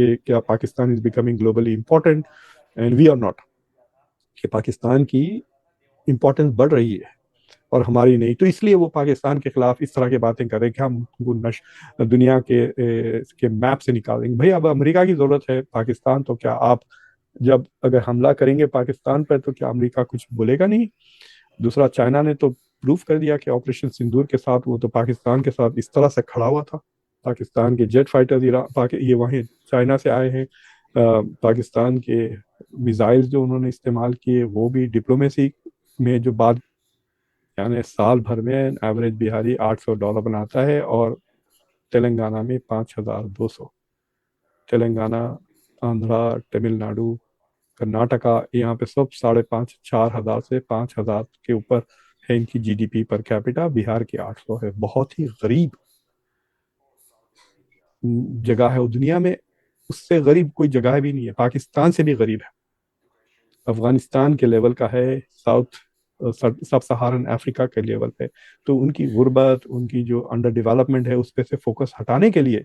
कि क्या Pakistan is becoming globally important and we are not, कि पाकिस्तान की इंपॉर्टेंस बढ़ रही है और हमारी नहीं। तो इसलिए वो पाकिस्तान के खिलाफ इस तरह की बातें कर रहे हैं कि हम उनको दुनिया के मैप से निकाल देंगे। भाई अब अमेरिका की जरूरत है पाकिस्तान, तो क्या आप जब अगर हमला करेंगे पाकिस्तान पर तो क्या अमेरिका कुछ बोलेगा नहीं? दूसरा, चाइना ने तो प्रूफ कर दिया कि ऑपरेशन सिंदूर के साथ वो तो पाकिस्तान के साथ इस तरह से खड़ा हुआ था। पाकिस्तान के जेट फाइटर ये वहीं चाइना से आए हैं। पाकिस्तान के मिसाइल्स जो उन्होंने इस्तेमाल किए वो भी डिप्लोमेसी में जो बात, यानी साल भर में एवरेज बिहारी $800 बनाता है और तेलंगाना में 5200। तेलंगाना, आंध्रा, तमिलनाडु, कर्नाटका, यहाँ पे सब 5,500 4,000 से 5,000 के ऊपर है इनकी जीडीपी पर कैपिटा। बिहार की 800 है। बहुत ही गरीब जगह है वो दुनिया में, उससे गरीब कोई जगह भी नहीं है, पाकिस्तान से भी गरीब है, अफगानिस्तान के लेवल का है, साउथ सब सहारन अफ्रीका के लेवल पे। तो उनकी गुर्बत, उनकी जो अंडर डेवलपमेंट है उस पे से फोकस हटाने के लिए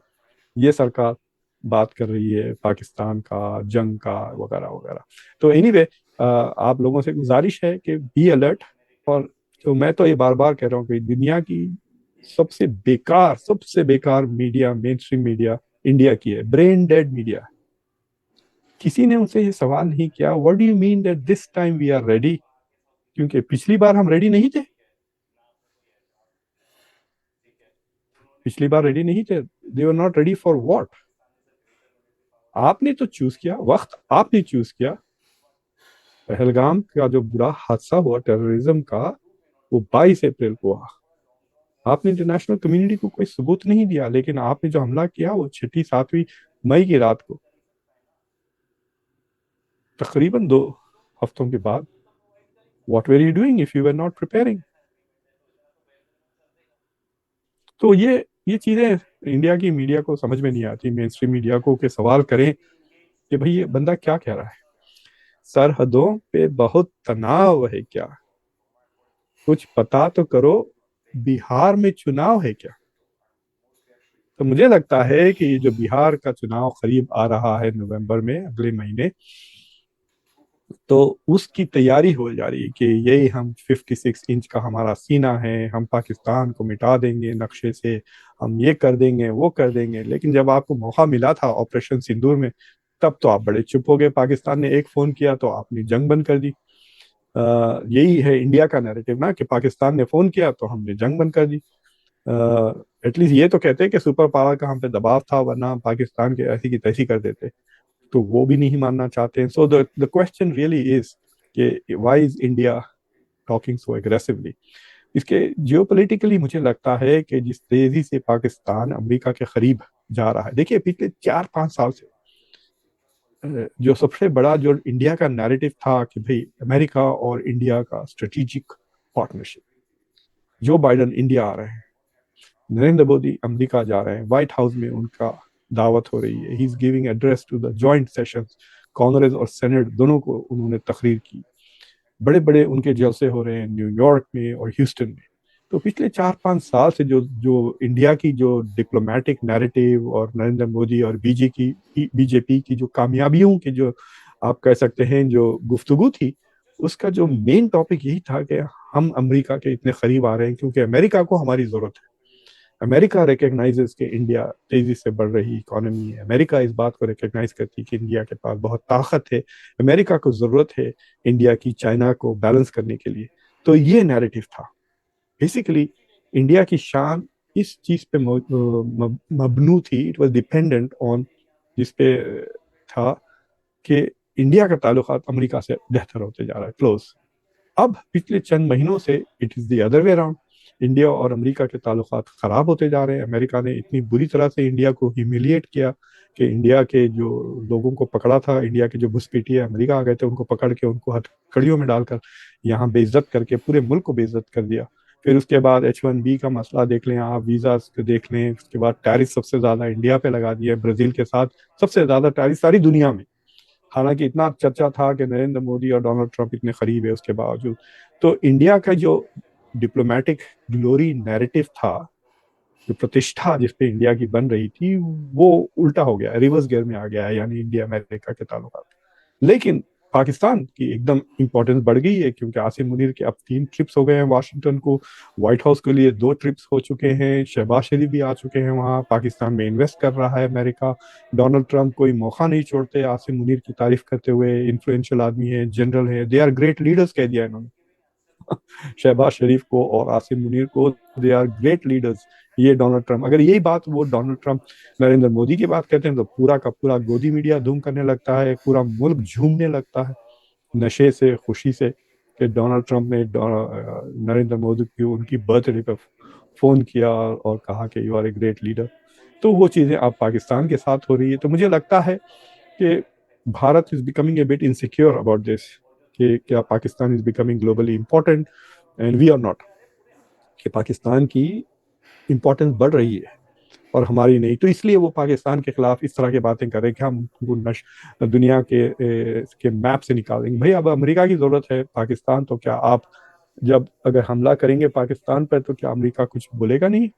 ये सरकार बात कर रही है पाकिस्तान का, जंग का, वगैरह वगैरह। तो एनीवे, आप लोगों से गुजारिश है कि बी अलर्ट। और तो मैं तो ये बार बार कह रहा हूँ कि दुनिया की सबसे बेकार media, main stream media India की है, ब्रेन डेड मीडिया। किसी ने उनसे ये सवाल नहीं किया, what do you mean that this time we are ready? क्योंकि पिछली बार हम रेडी नहीं थे। पिछली बार रेडी नहीं थे, they were not ready for what? आपने तो चूज किया वक्त, आपने चूज किया। पहलगाम का जो बुरा हादसा हुआ टेररिज्म का, वो 22 अप्रैल को हुआ। आपने इंटरनेशनल कम्युनिटी को कोई सबूत नहीं दिया, लेकिन आपने जो हमला किया वो 6-7 मई की रात को, तकरीबन 2 हफ्तों के बाद। What were you doing if you were not preparing? तो ये चीजें इंडिया की मीडिया को समझ में नहीं आती, मेन स्ट्रीम मीडिया को, के सवाल करें कि भाई ये बंदा क्या कह रहा है। सरहदों पे बहुत तनाव है क्या? कुछ पता तो करो, बिहार में चुनाव है क्या? तो मुझे लगता है कि ये जो बिहार का चुनाव करीब आ रहा है नवंबर में, अगले महीने, तो उसकी तैयारी हो जा रही है कि यही हम 56 इंच का हमारा सीना है, हम पाकिस्तान को मिटा देंगे नक्शे से, हम ये कर देंगे वो कर देंगे। लेकिन जब आपको मौका मिला था ऑपरेशन सिंदूर में, तब तो आप बड़े चुप हो गए। पाकिस्तान ने एक फोन किया तो आपने जंग बंद कर दी। यही है इंडिया का नैरेटिव ना, कि पाकिस्तान ने फोन किया तो हमने जंग बंद कर दी। एटलीस्ट ये तो कहते हैं कि सुपर पावर का हम पे दबाव था, वरना हम पाकिस्तान के ऐसी की तैसी कर देते। तो वो भी नहीं मानना चाहते। So the question really is कि why is India talking so aggressively? इसके जियोपॉलिटिकली मुझे लगता है कि जिस तेजी से पाकिस्तान अमेरिका के करीब जा रहा है, देखिए पिछले 4-5 साल से जो सबसे बड़ा जो इंडिया का नैरेटिव था कि भाई अमेरिका और इंडिया का स्ट्रेटेजिक पार्टनरशिप, जो बाइडन इंडिया आ रहे हैं, नरेंद्र मोदी अमेरिका जा रहे हैं, व्हाइट हाउस में उनका दावत हो रही है, he is giving address to the joint sessions, Congress और सेनेट दोनों को उन्होंने तकरीर की। बड़े बड़े उनके जलसे हो रहे हैं न्यूयॉर्क में और ह्यूस्टन में। तो पिछले 4-5 साल से जो जो इंडिया की जो डिप्लोमेटिक नैरेटिव और नरेंद्र मोदी और बीजेपी की जो कामयाबियों की जो आप कह सकते हैं जो गुफ्तगू थी, उसका जो मेन टॉपिक यही था कि हम अमेरिका के इतने करीब आ रहे हैं क्योंकि अमेरिका को हमारी जरूरत है। अमेरिका रिकग्नाइजेस कि इंडिया तेजी से बढ़ रही इकोनॉमी है, अमेरिका इस बात को रिकग्नाइज करती है कि इंडिया के पास बहुत ताकत है, अमेरिका को जरूरत है इंडिया की चाइना को बैलेंस करने के लिए। तो ये नैरेटिव था बेसिकली। इंडिया की शान इस चीज पे मबनू थी, इट वाज डिपेंडेंट ऑन, जिसपे था कि इंडिया का ताल्लुकात अमेरिका से बेहतर होते जा रहा है, क्लोज। अब पिछले चंद महीनों से it is the other way around, India और अमेरिका के ताल्लुकात खराब होते जा रहे हैं। अमेरिका ने इतनी बुरी तरह से इंडिया को ह्यूमिलिएट किया कि इंडिया के जो लोगों को पकड़ा था, इंडिया के जो घुसपैठिए अमेरिका आ गए थे, उनको पकड़ के उनको हथकड़ियों में डालकर यहाँ बेइज्जत करके पूरे मुल्क को बेइज्जत कर दिया। फिर उसके बाद H1B का मसला देख लें आप, वीजा देख लें, उसके बाद टैरिफ सबसे ज्यादा इंडिया पे लगा दिए, ब्राजील के साथ सबसे ज्यादा टैरिफ सारी दुनिया में। हालांकि इतना चर्चा था कि नरेंद्र मोदी और डोनाल्ड ट्रंप इतने करीब है उसके बावजूद। तो इंडिया का जो डिप्लोमेटिक ग्लोरी नैरेटिव था, जो प्रतिष्ठा जिस पे इंडिया की बन रही थी वो उल्टा हो गया, रिवर्स गियर में आ गया है, यानी इंडिया अमेरिका के ताल्लुकात। लेकिन पाकिस्तान की एकदम इंपॉर्टेंस बढ़ गई है, क्योंकि आसिम मुनीर के अब 3 ट्रिप्स हो गए हैं वाशिंगटन को, व्हाइट हाउस के लिए 2 ट्रिप्स हो चुके हैं, शहबाज शरीफ भी आ चुके हैं वहाँ, पाकिस्तान में इन्वेस्ट कर रहा है अमेरिका। डोनाल्ड ट्रंप कोई मौका नहीं छोड़ते आसिम मुनीर की तारीफ करते हुए, इन्फ्लुएंशियल आदमी है, जनरल है, दे आर ग्रेट लीडर्स कह दिया इन्होंने शहबाज शरीफ को और आसिम मुनीर को, दे आर ग्रेट लीडर्स। ये डोनाल्ड ट्रंप, अगर यही बात वो डोनाल्ड ट्रंप नरेंद्र मोदी की बात कहते हैं तो पूरा का पूरा गोदी मीडिया धूम करने लगता है, पूरा मुल्क झूमने लगता है नशे से, खुशी से, कि डोनाल्ड ट्रंप ने नरेंद्र मोदी की उनकी बर्थडे पर फोन किया और कहा कि you are a great leader. तो वो चीजें अब पाकिस्तान के साथ हो रही है। तो मुझे लगता है कि Bharat is becoming a bit insecure about this, कि क्या Pakistan is becoming globally important and we are not, कि पाकिस्तान की इंपॉर्टेंस बढ़ रही है और हमारी नहीं। तो इसलिए वो पाकिस्तान के खिलाफ इस तरह की बातें कर रहे हैं कि हम उनको दुनिया के मैप से निकाल देंगे। भाई अब अमेरिका की जरूरत है पाकिस्तान, तो क्या आप जब अगर हमला करेंगे पाकिस्तान पर तो क्या अमेरिका कुछ बोलेगा नहीं?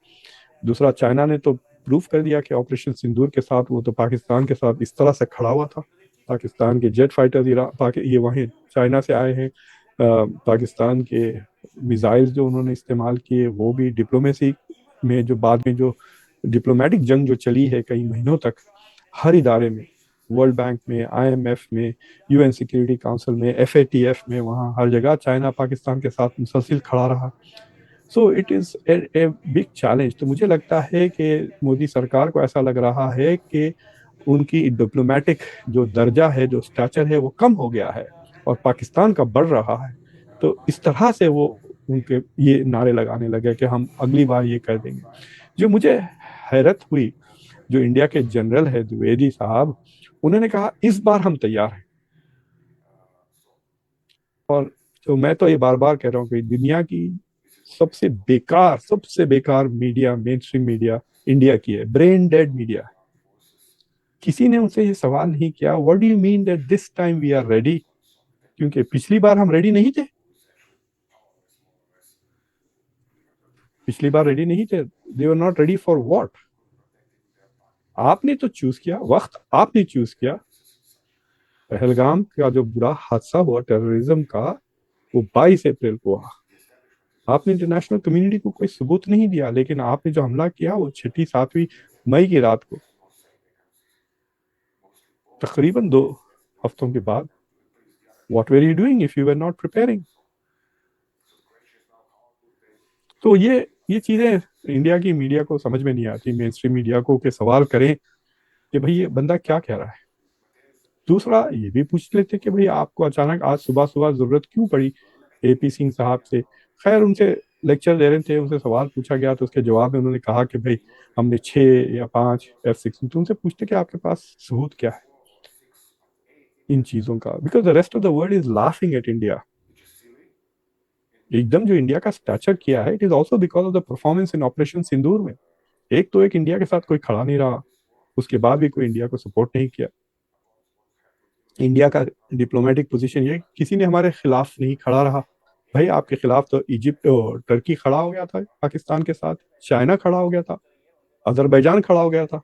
दूसरा, चाइना ने तो प्रूव कर दिया कि ऑपरेशन सिंदूर के साथ वो तो पाकिस्तान के साथ इस तरह से खड़ा हुआ था। पाकिस्तान के जेट फाइटर ये वहीं चाइना से आए हैं। पाकिस्तान के मिसाइल्स जो उन्होंने इस्तेमाल किए वो भी डिप्लोमेसी में, जो बाद में जो डिप्लोमेटिक जंग जो चली है कई महीनों तक हर इदारे में, वर्ल्ड बैंक में, आईएमएफ में, यूएन सिक्योरिटी काउंसिल में, एफएटीएफ में, वहाँ हर जगह चाइना पाकिस्तान के साथ मुसलसिल खड़ा रहा। So it is a big challenge. तो मुझे लगता है कि मोदी सरकार को ऐसा लग रहा है कि उनकी डिप्लोमेटिक जो दर्जा है, जो स्टैचर है, वो कम हो गया है और पाकिस्तान का बढ़ रहा है। तो इस तरह से वो उनके ये नारे लगाने लगे कि हम अगली बार ये कर देंगे। जो मुझे हैरत हुई, जो इंडिया के जनरल है द्विवेदी साहब, उन्होंने कहा इस बार हम तैयार हैं। और तो मैं तो ये बार बार कह रहा हूँ कि दुनिया की सबसे बेकार media, main stream media India की है, ब्रेन डेड मीडिया। किसी ने उनसे ये सवाल नहीं किया, what do you mean that this time we are ready? क्योंकि पिछली बार हम रेडी नहीं थे, पिछली बार रेडी नहीं थे, they were not ready for what? आपने तो चूज किया वक्त, आपने चूज किया। पहलगाम का जो बुरा हादसा हुआ टेररिज्म का, वो 22 अप्रैल को हुआ। आपने इंटरनेशनल कम्युनिटी को कोई सबूत नहीं दिया, लेकिन आपने जो हमला किया वो 6-7 मई की रात को, तकरीबन 2 हफ्तों के बाद। What were you doing if you were not preparing? तो ये चीजें इंडिया की मीडिया को समझ में नहीं आती, मेन स्ट्रीम मीडिया को, के सवाल करें कि भाई ये बंदा क्या कह रहा है। दूसरा, ये भी पूछ लेते कि भाई आपको अचानक आज सुबह सुबह जरूरत क्यों पड़ी एपी सिंह साहब से? खैर, उनसे लेक्चर दे रहे थे, उनसे सवाल पूछा गया तो उसके जवाब में उन्होंने कहा कि भाई हमने 6 या 5 F-16। तो उनसे पूछते कि आपके पास सबूत क्या है इन चीजों का? Because the rest of the world is laughing at India. एकदम जो इंडिया का स्टैचर किया है, it is also because of the performance in operation Sindoor में। एक तो एक इंडिया के साथ कोई खड़ा नहीं रहा, उसके बाद भी कोई इंडिया को सपोर्ट नहीं किया। इंडिया का डिप्लोमेटिक पोजीशन ये, किसी ने हमारे खिलाफ नहीं खड़ा रहा। भाई आपके खिलाफ तो इजिप्ट और टर्की खड़ा हो गया था पाकिस्तान के साथ, चाइना खड़ा हो गया था, अजरबैजान खड़ा हो गया था।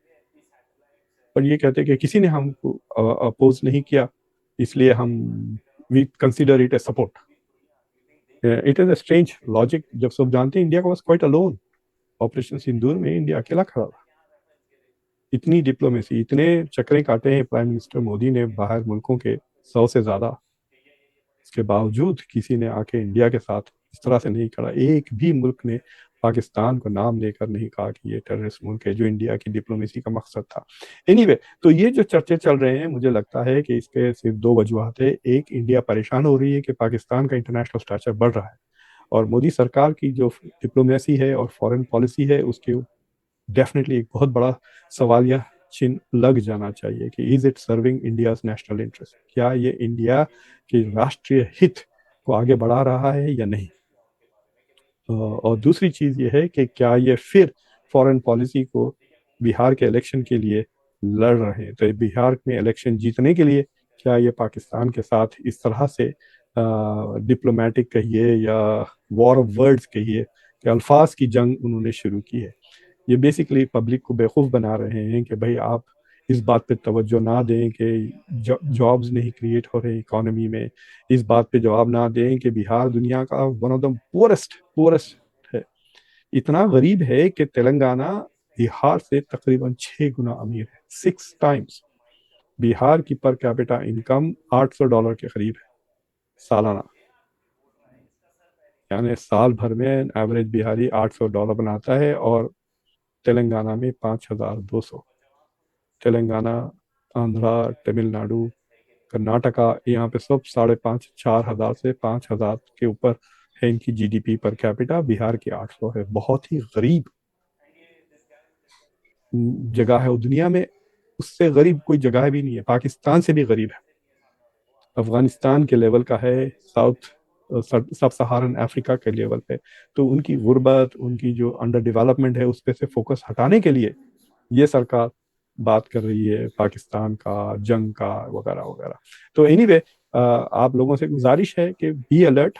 पर ये कहते कि किसी ने हमको अपोज नहीं किया, इसलिए हम we consider it a support. It is a strange logic, जब सब जानते हैं इंडिया को, was quite alone operation Sindoor में, इंडिया अकेला खड़ा था। इतनी डिप्लोमेसी, इतने चक्रे काटे हैं प्राइम मिनिस्टर मोदी ने बाहर मुल्कों के, 100 से ज्यादा, इसके बावजूद किसी ने आके इंडिया के साथ इस तरह से नहीं खड़ा। एक भी मुल्क ने पाकिस्तान को नाम लेकर नहीं कहा कि ये टेररिस्ट मुल्क है, जो इंडिया की डिप्लोमेसी का मकसद था। एनीवे, तो ये जो चर्चे चल रहे हैं, मुझे लगता है कि इसके सिर्फ 2 वजूहत है। एक, इंडिया परेशान हो रही है कि पाकिस्तान का इंटरनेशनल स्टैचर बढ़ रहा है, और मोदी सरकार की जो डिप्लोमेसी है और फॉरेन पॉलिसी है उसके डेफिनेटली एक बहुत बड़ा सवालिया चिन्ह लग जाना चाहिए कि is it serving India national interest? क्या ये इंडिया के राष्ट्रीय हित को आगे बढ़ा रहा है या नहीं? और दूसरी चीज ये है कि क्या ये फिर फॉरेन पॉलिसी को बिहार के इलेक्शन के लिए लड़ रहे हैं? तो बिहार में इलेक्शन जीतने के लिए क्या ये पाकिस्तान के साथ इस तरह से डिप्लोमेटिक कहिए या वॉर ऑफ वर्ड्स कहिए, कि अल्फाज की जंग उन्होंने शुरू की है? ये बेसिकली पब्लिक को बेवकूफ़ बना रहे हैं कि भाई आप इस बात पे तवज्जो ना दें कि जॉब्स नहीं क्रिएट हो रहे इकोनॉमी में, इस बात पे जवाब ना दें कि बिहार दुनिया का one of the poorest poorest है, इतना गरीब है कि तेलंगाना बिहार से तकरीबन 6 गुना अमीर है, 6 टाइम्स। बिहार की पर कैपिटा इनकम $800 के करीब है सालाना, यानी साल भर में एवरेज बिहारी $800 बनाता है, और तेलंगाना में 5,200। तेलंगाना, आंध्रा, तमिलनाडु, कर्नाटका, यहाँ पे सब 5,500 4,000 से 5,000 के ऊपर है इनकी जीडीपी पर कैपिटा। बिहार की 800 है। बहुत ही गरीब जगह है, और दुनिया में उससे गरीब कोई जगह भी नहीं है, पाकिस्तान से भी गरीब है, अफगानिस्तान के लेवल का है, साउथ सब सहारन अफ्रीका के लेवल पे। तो उनकी गुर्बत, उनकी जो अंडर डेवलपमेंट है, उस पे से फोकस हटाने के लिए ये सरकार बात कर रही है पाकिस्तान का, जंग का, वगैरह वगैरह। तो एनीवे आप लोगों से गुजारिश है कि बी अलर्ट,